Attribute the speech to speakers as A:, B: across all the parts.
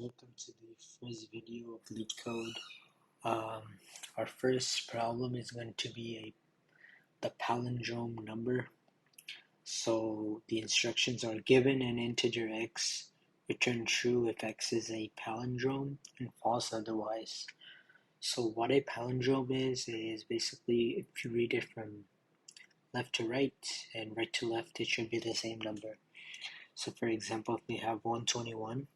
A: welcome to the first video of LeetCode. Our first problem is going to be the palindrome number. So the instructions are: given an integer x, return true if x is a palindrome and false otherwise. So what a palindrome is basically, if you read it from left to right and right to left, it should be the same number. So for example, if we have 121,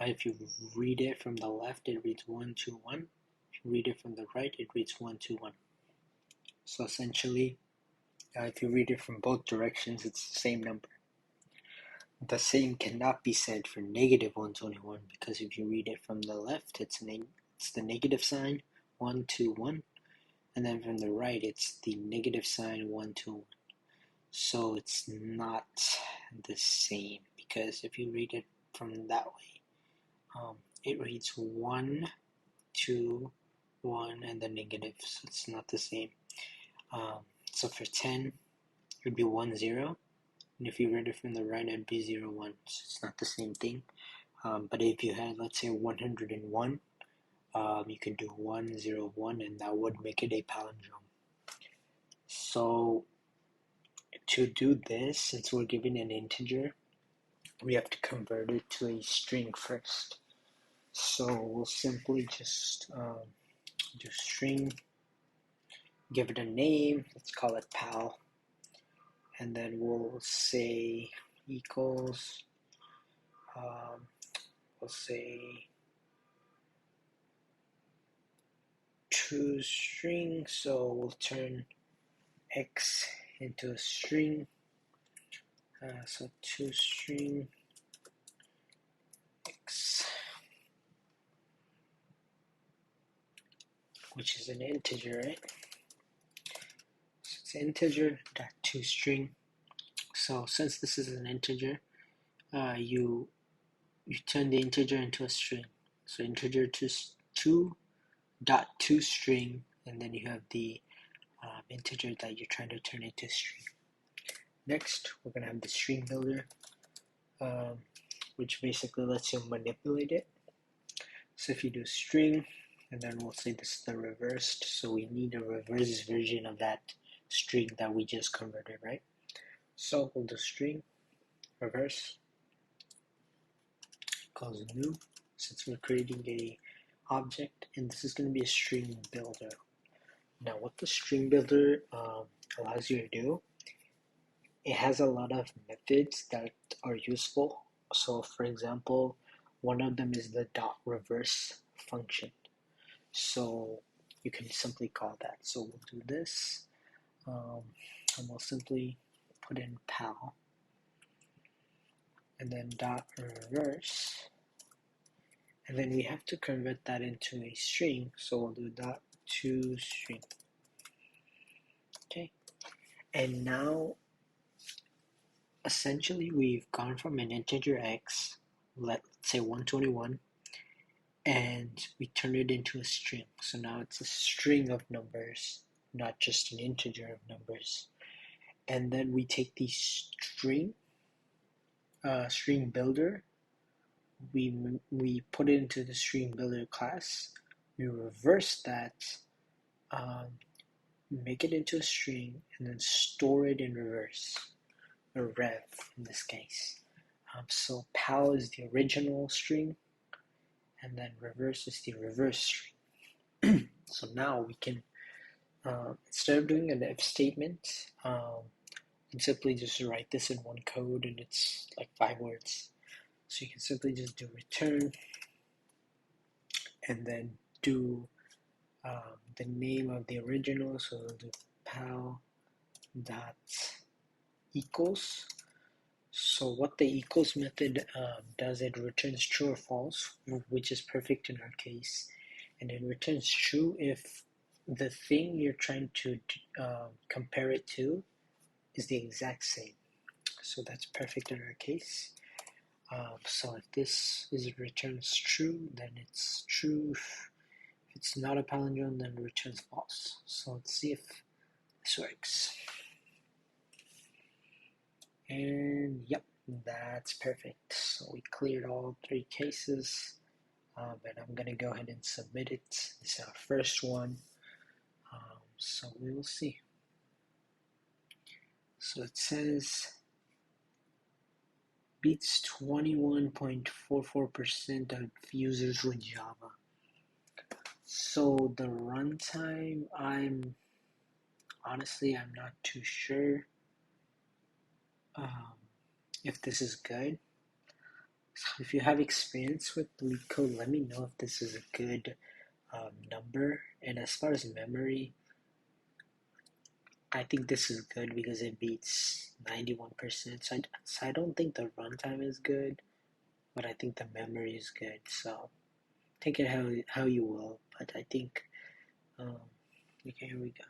A: if you read it from the left, it reads 121. If you read it from the right, it reads 121. So essentially, if you read it from both directions, it's the same number. The same cannot be said for negative 121, because if you read it from the left, it's the negative sign 121, and then from the right, it's the negative sign 121. So it's not the same, because if you read it from that way, it reads 1, 2, 1, and the negative, so it's not the same. So for 10, it would be 1, 0, and if you read it from the right, it would be 0, 1, so it's not the same thing. But if you had, let's say, 101, you can do 1, 0, 1, and that would make it a palindrome. So to do this, since we're given an integer, we have to convert it to a string first. So we'll simply just do string, give it a name, let's call it pal, and then we'll say equals, we'll say toString, so we'll turn x into a string, so toString x, which is an integer, right? So it's integer dot toString. So since this is an integer, you turn the integer into a string. So integer to dot toString, and then you have the integer that you're trying to turn into a string. Next, we're going to have the string builder, which basically lets you manipulate it. So if you do string, and then we'll say this is the reversed, so we need a reverse version of that string that we just converted, right? So we'll do string reverse equals new, since we're creating a object, and this is going to be a string builder. Now what the string builder allows you to do, it has a lot of methods that are useful. So for example, one of them is the dot reverse function. So you can simply call that. So we'll do this, and we'll simply put in pal, and then dot reverse, and then we have to convert that into a string, so we'll do dot toString. Okay, and now essentially we've gone from an integer x, let's say 121, and we turn it into a string. So now it's a string of numbers, not just an integer of numbers. And then we take the string builder, we put it into the string builder class, we reverse that, make it into a string, and then store it in reverse, or rev in this case. So pal is the original string, and then reverse is the reverse string. So now we can, instead of doing an if statement, and simply just write this in one code, and it's like 5 words. So you can simply just do return, and then do the name of the original, so we'll do pal dot equals. So what the equals method does, it returns true or false, which is perfect in our case, and it returns true if the thing you're trying to compare it to is the exact same. So that's perfect in our case. So if this returns true, then it's true. If it's not a palindrome, then it returns false. So let's see if this works. And yep, That's perfect. So we cleared all 3 cases, and I'm gonna go ahead and submit it. This is our first one, so we will see. So it says beats 21.44% of users with Java. So the runtime, honestly, I'm not too sure um, if this is good. So if you have experience with LeetCode, let me know if this is a good number. And as far as memory, I think this is good because it beats 91%. So I don't think the runtime is good, but I think the memory is good. So take it how you will. But I think, okay, here we go.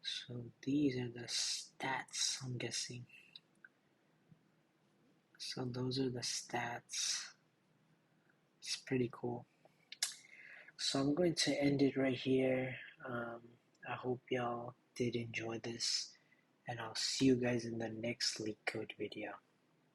A: So these are the stats, I'm guessing. So those are the stats. It's pretty cool. So I'm going to end it right here. I hope y'all did enjoy this, and I'll see you guys in the next LeetCode video.